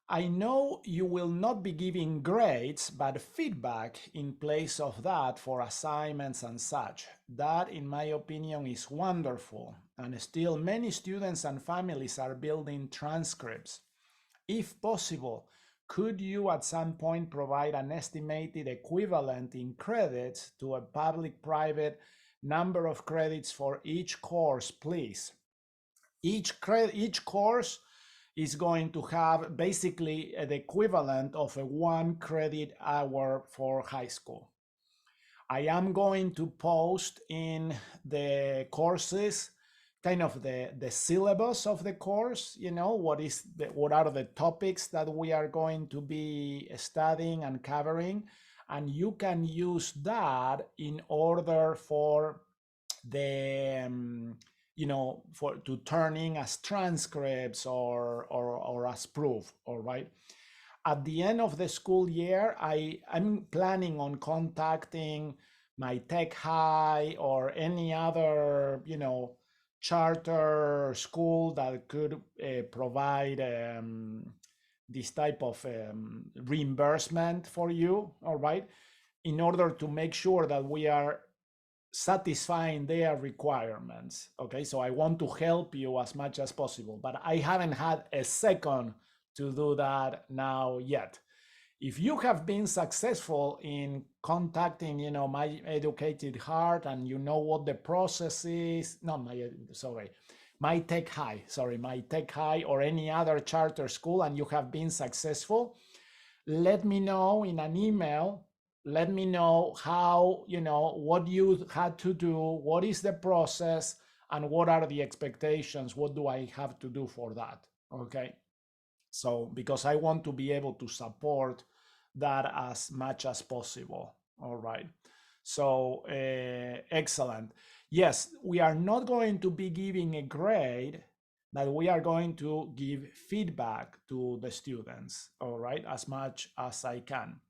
I know you will not be giving grades, but feedback in place of that for assignments and such. That, in my opinion, is wonderful. And still, many students and families are building transcripts. If possible, could you at some point provide an estimated equivalent in credits to a public-private number of credits for each course, please? Each course is going to have basically the equivalent of a 1 credit hour for high school. I am going to post in the courses kind of the syllabus of the course, what are the topics that we are going to be studying and covering, and you can use that in order for the for to turning as transcripts or as proof. All right, at the end of the school year, I'm planning on contacting my tech high or any other charter school that could provide this type of reimbursement for you. All right, in order to make sure that we are satisfying their requirements. Okay, so I want to help you as much as possible, but I haven't had a second to do that now yet. If you have been successful in contacting, my educated heart, and you know what the process is, not my, sorry, my tech high, or any other charter school, and you have been successful, let me know in an email. Let me know how, what you had to do, what is the process, and what are the expectations. What do I have to do for that? Okay. So, because I want to be able to support that as much as possible. All right. So, excellent. Yes, we are not going to be giving a grade, but we are going to give feedback to the students. All right, as much as I can.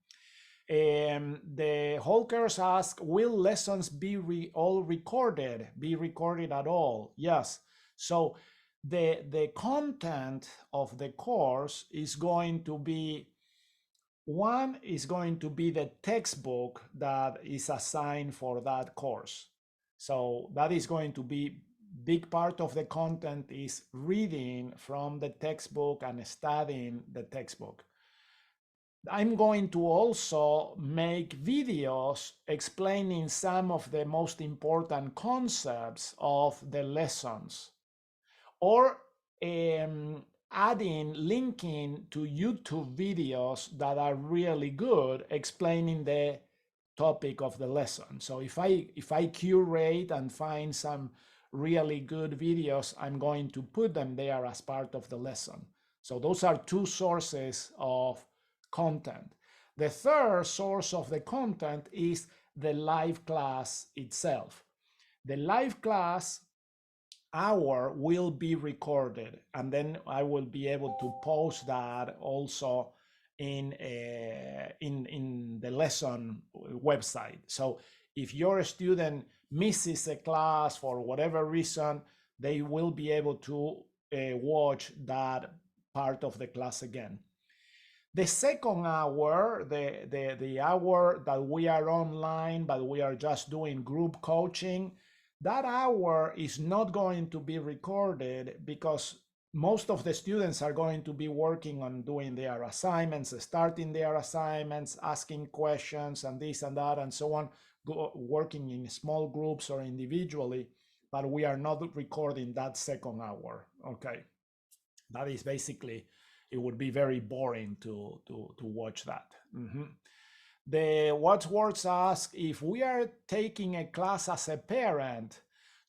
The Holkers ask, will lessons be all recorded? Be recorded at all? Yes. So the content of the course is going to be, one is going to be the textbook that is assigned for that course. So that is going to be big part of the content is reading from the textbook and studying the textbook. I'm going to also make videos explaining some of the most important concepts of the lessons, or linking to YouTube videos that are really good explaining the topic of the lesson. So if I curate and find some really good videos, I'm going to put them there as part of the lesson. So those are two sources of content. The third source of the content is the live class itself. The live class hour will be recorded, and then I will be able to post that also in the lesson website. So if your student misses a class for whatever reason, they will be able to watch that part of the class again. The second hour, the hour that we are online, but we are just doing group coaching, that hour is not going to be recorded because most of the students are going to be working on doing their assignments, starting their assignments, asking questions and this and that and so on, working in small groups or individually, but we are not recording that second hour. Okay, that is basically, it would be very boring to watch that. The Watchwords ask, if we are taking a class as a parent,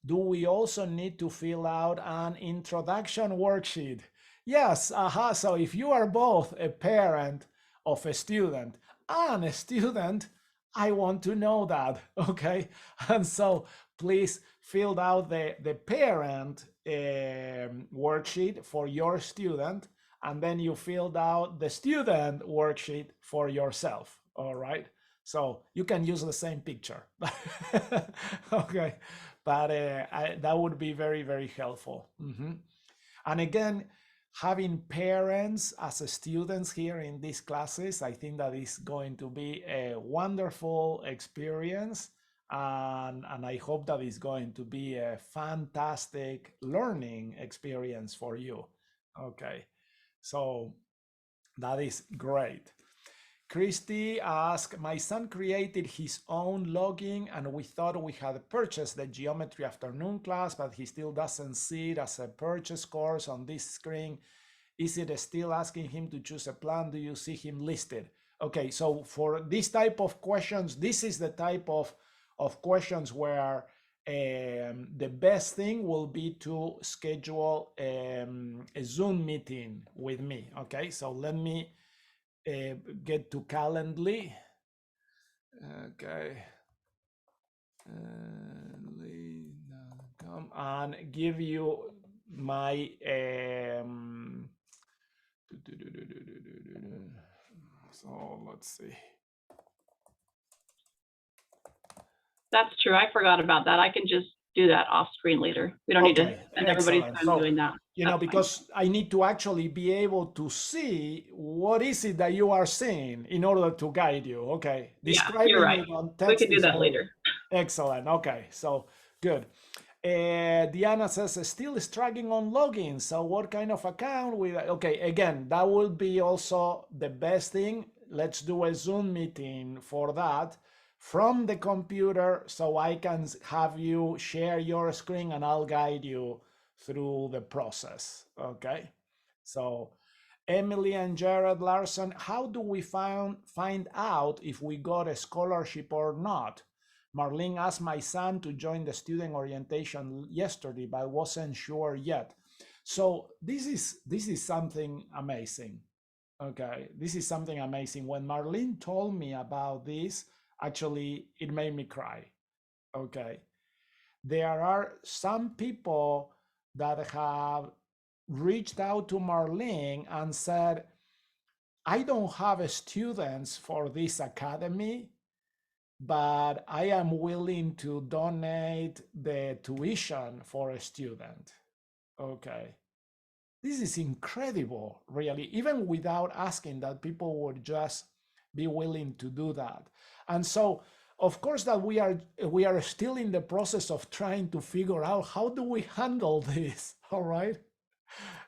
do we also need to fill out an introduction worksheet? Yes, so if you are both a parent of a student and a student, I want to know that, okay? And so please fill out the parent worksheet for your student, and then you filled out the student worksheet for yourself, all right? So you can use the same picture. Okay, but that would be very, very helpful. And again, having parents as students here in these classes, I think that is going to be a wonderful experience. And I hope that is going to be a fantastic learning experience for you. Okay, so that is great. Christy asked, my son created his own login and we thought we had purchased the geometry afternoon class, but he still doesn't see it as a purchase course on this screen. Is it still asking him to choose a plan? Do you see him listed? Okay, so for this type of questions, this is the type of questions where the best thing will be to schedule a Zoom meeting with me. Okay, so let me get to Calendly. Okay. And give you my so let's see. That's true. I forgot about that. I can just do that off screen later. We don't need to spend everybody's time doing that. Because I need to actually be able to see what is it that you are seeing in order to guide you. Okay. Describing you're right. It on text. We can do that later. Excellent. Okay. So good. Diana says, still struggling on login. So what kind of account? Okay, again, that will be also the best thing. Let's do a Zoom meeting for that from the computer so I can have you share your screen and I'll guide you through the process. Okay, so Emily and Jared Larson, how do we find out if we got a scholarship or not? Marlene asked my son to join the student orientation yesterday, but wasn't sure yet. So this is something amazing. Okay, this is something amazing. When Marlene told me about this, actually, it made me cry. Okay, there are some people that have reached out to Marlene and said, I don't have students for this academy, but I am willing to donate the tuition for a student. Okay. This is incredible, really, even without asking, that people would just be willing to do that. And so, of course, that we are still in the process of trying to figure out how do we handle this, all right?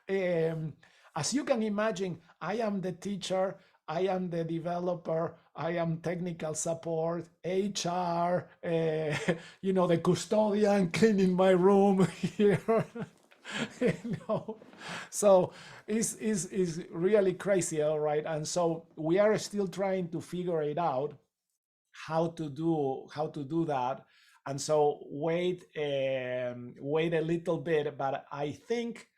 As you can imagine, I am the teacher, I am the developer, I am technical support, HR, the custodian cleaning my room here. So it's really crazy, all right? And so we are still trying to figure it out how to do that. And so wait a little bit, but I think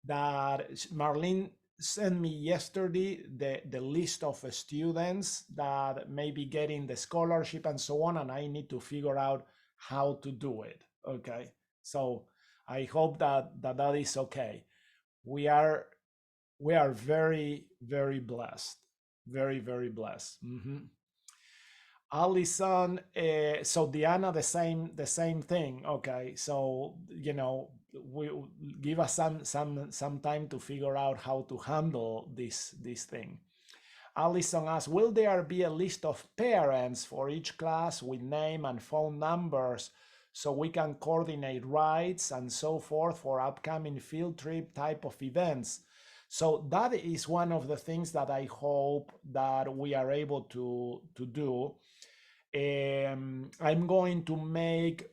that Marlene sent me yesterday the list of students that may be getting the scholarship and so on, and I need to figure out how to do it. Okay, so I hope that is okay. We are very, very blessed, very, very blessed. Allison, so Diana, the same thing. Okay, so we give us some time to figure out how to handle this thing. Allison asks, will there be a list of parents for each class with name and phone numbers so we can coordinate rides and so forth for upcoming field trip type of events. So that is one of the things that I hope that we are able to do. I'm going to make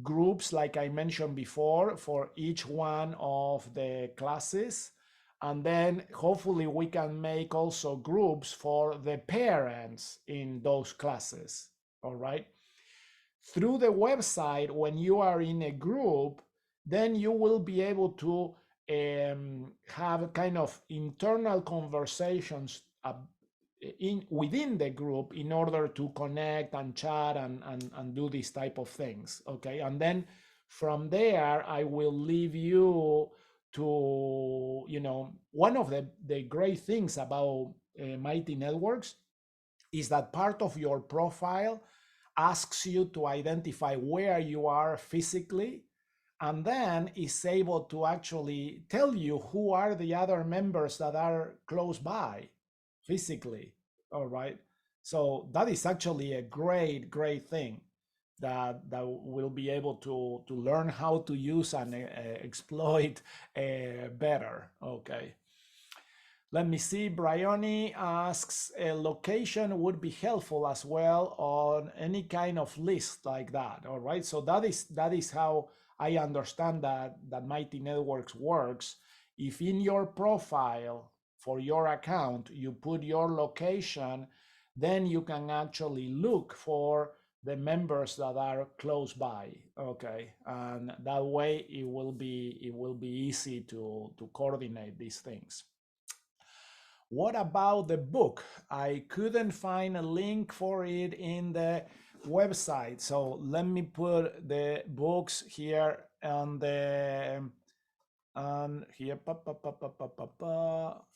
groups, like I mentioned before, for each one of the classes. And then hopefully we can make also groups for the parents in those classes. All right. Through the website, when you are in a group, then you will be able to have kind of internal conversations within the group in order to connect and chat and do these type of things. Okay. And then from there, I will leave you to, one of the great things about Mighty Networks is that part of your profile asks you to identify where you are physically, and then is able to actually tell you who are the other members that are close by physically. All right. So that is actually a great thing that will be able to learn how to use and exploit better. Okay. Let me see. Bryony asks, a location would be helpful as well on any kind of list like that. All right. So that is how I understand that Mighty Networks works. If in your profile for your account you put your location, then you can actually look for the members that are close by. Okay. And that way it will be easy to coordinate these things. What about the book? I couldn't find a link for it in the website. So let me put the books here on the here.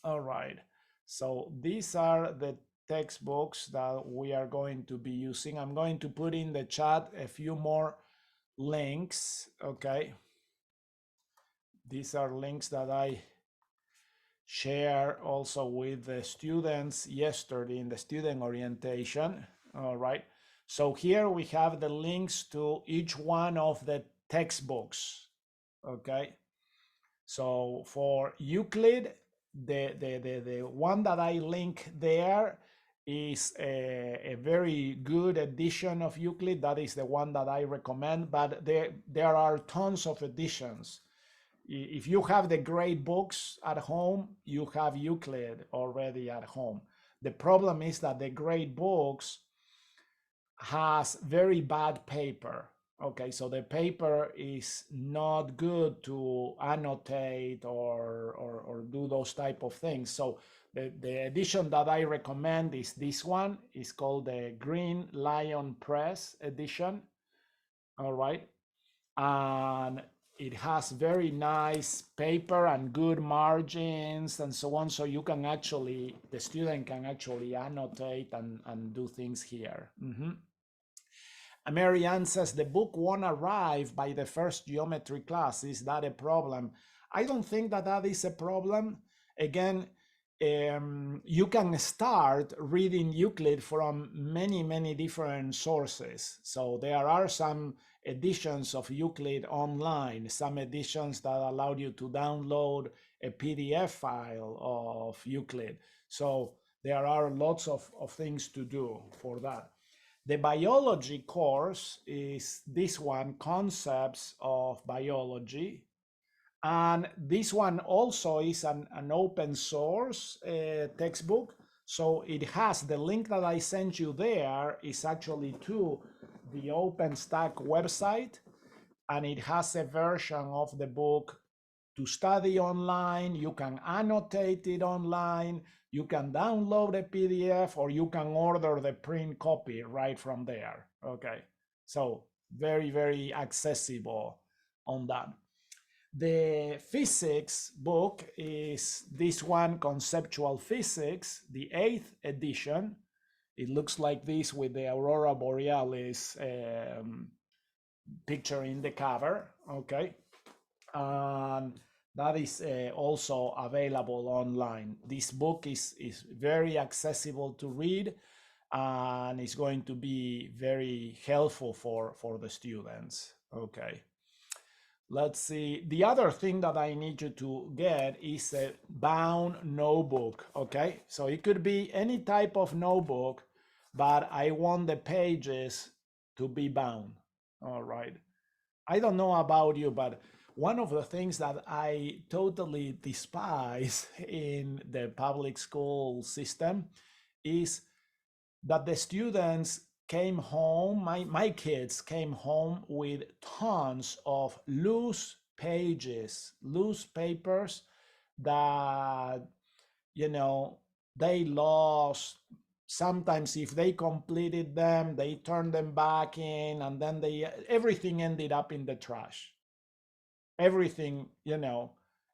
All right. So these are the textbooks that we are going to be using. I'm going to put in the chat a few more links. Okay. These are links that I share also with the students yesterday in the student orientation. All right. So here we have the links to each one of the textbooks. Okay. So for Euclid, the one that I link there is a very good edition of Euclid. That is the one that I recommend, but there are tons of editions. If you have the great books at home, you have Euclid already at home. The problem is that the great books has very bad paper. Okay, so the paper is not good to annotate or do those type of things. So the edition that I recommend is this one. It's called the Green Lion Press edition. All right. And it has very nice paper and good margins and so on. So you can actually, the student can actually annotate and do things here. Mary Ann says the book won't arrive by the first geometry class. Is that a problem? I don't think that is a problem. Again, you can start reading Euclid from many different sources. So there are some editions of Euclid online, some editions that allow you to download a PDF file of Euclid. So there are lots of things to do for that. The biology course is this one, Concepts of Biology. And this one also is an open source textbook. So it has the link that I sent you there is actually to the OpenStack website. And it has a version of the book to study online. You can annotate it online. You can download a PDF or you can order the print copy right from there. Okay. So very accessible on that. The physics book is this one, Conceptual Physics, the 8th edition. It looks like this with the Aurora Borealis picture in the cover. Okay. And that is also available online. This book is very accessible to read and it's going to be very helpful for the students. Okay. Let's see. The other thing that I need you to get is a bound notebook. Okay. So it could be any type of notebook, but I want the pages to be bound. All right. I don't know about you, but one of the things that I totally despise in the public school system is that the students came home, my kids came home with tons of loose pages, loose papers that, you know, they lost. Sometimes if they completed them, they turned them back in, and then everything ended up in the trash. Everything,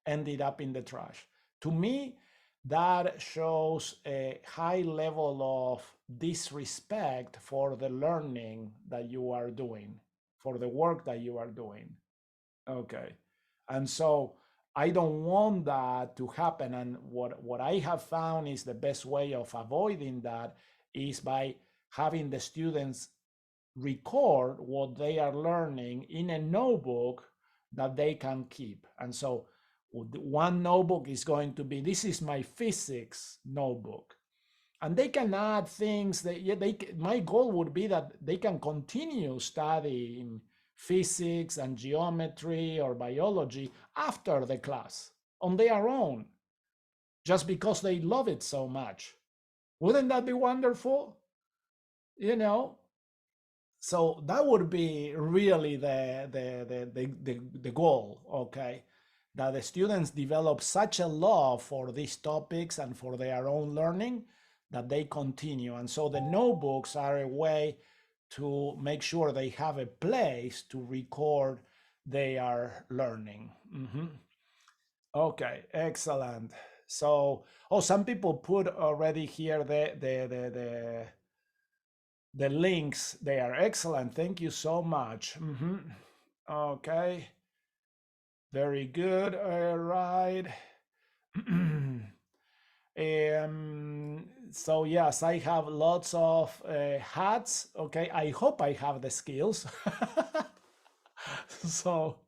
ended up in the trash. To me, that shows a high level of disrespect for the learning that you are doing, for the work that you are doing. Okay. And so I don't want that to happen. And what I have found is the best way of avoiding that is by having the students record what they are learning in a notebook that they can keep. And so one notebook is going to be, this is my physics notebook. And they can add things that, my goal would be that they can continue studying physics and geometry or biology after the class on their own, just because they love it so much. Wouldn't that be wonderful? So that would be really the goal, okay? That the students develop such a love for these topics and for their own learning that they continue. And so the notebooks are a way to make sure they have a place to record their learning. Okay, excellent. So, some people put already here the links. They are excellent. Thank you so much. Okay, very good. All right. So yes, I have lots of hats. Okay, I hope I have the skills. So,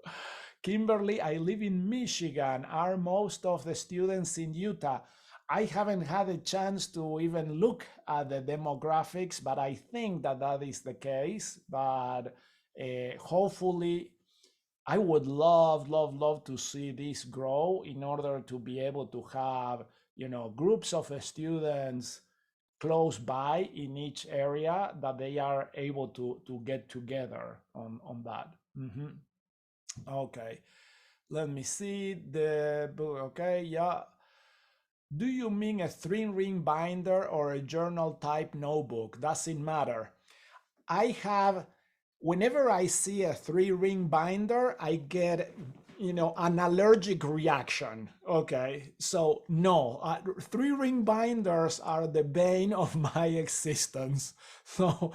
Kimberly, I live in Michigan. Are most of the students in Utah? I haven't had a chance to even look at the demographics, but I think that is the case. But hopefully, I would love to see this grow in order to be able to have, groups of students close by in each area that they are able to get together on that. Okay, let me see the book. Okay, yeah. Do you mean a 3-ring binder or a journal type notebook? Doesn't matter. I have, whenever I see a 3-ring binder, I get, an allergic reaction. Okay, so no, 3-ring binders are the bane of my existence. So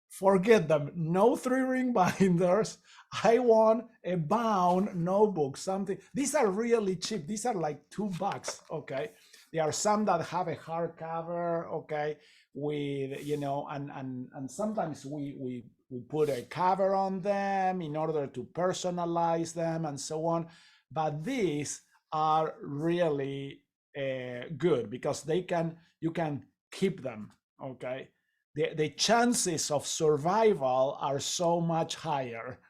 forget them. No 3-ring binders. I want a bound notebook, something. These are really cheap. These are like $2. Okay. There are some that have a hardcover, okay, with, and sometimes we put a cover on them in order to personalize them and so on. But these are really good because you can keep them, okay. The chances of survival are so much higher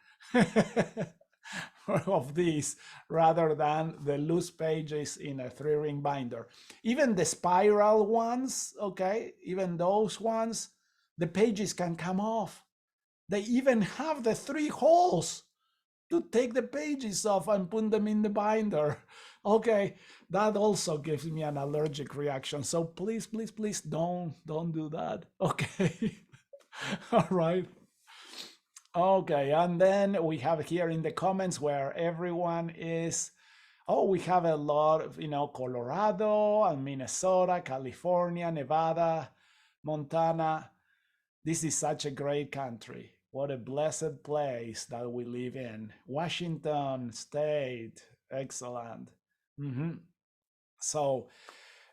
of these rather than the loose pages in a 3-ring binder. Even the spiral ones, okay, even those ones, the pages can come off. They even have the 3 holes to take the pages off and put them in the binder. Okay, that also gives me an allergic reaction. So please don't do that. Okay. All right. Okay, and then we have here in the comments where everyone is, we have a lot of, Colorado and Minnesota, California, Nevada, Montana. This is such a great country. What a blessed place that we live in. Washington State, excellent. So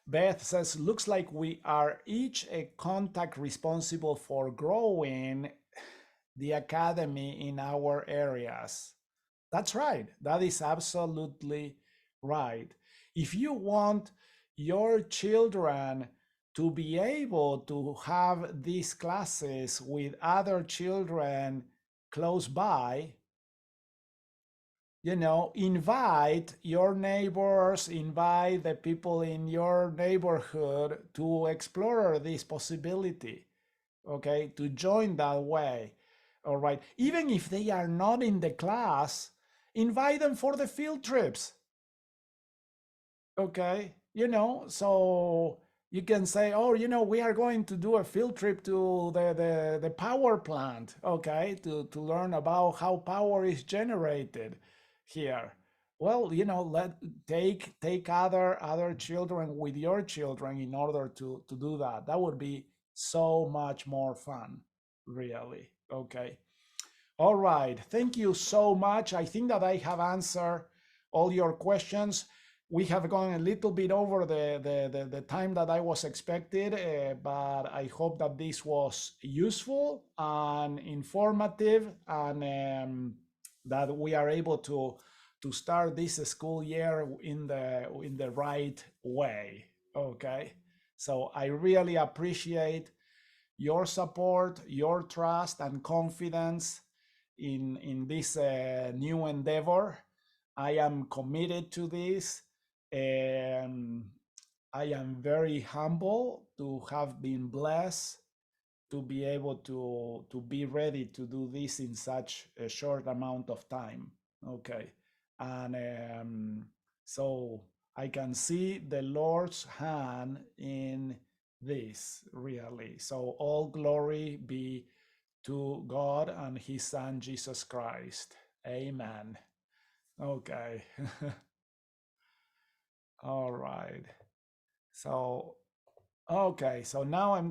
Beth says, looks like we are each a contact responsible for growing the academy in our areas. That's right. That is absolutely right. If you want your children to be able to have these classes with other children close by, invite your neighbors, invite the people in your neighborhood to explore this possibility, okay, to join that way. All right. Even if they are not in the class, invite them for the field trips. Okay. So you can say, oh, we are going to do a field trip to the power plant, okay, to learn about how power is generated here. Well, take other children with your children in order to do that. That would be so much more fun, really. Okay. All right. Thank you so much. I think that I have answered all your questions. We have gone a little bit over the time that I was expected, but I hope that this was useful and informative, and that we are able to start this school year in the right way. Okay. So I really appreciate your support, your trust, and confidence in this new endeavor. I am committed to this, and I am very humble to have been blessed to be able to be ready to do this in such a short amount of time. Okay. And so I can see the Lord's hand in this, really. So all glory be to God and his son Jesus Christ. Amen. Okay. All right. So okay, so now I'm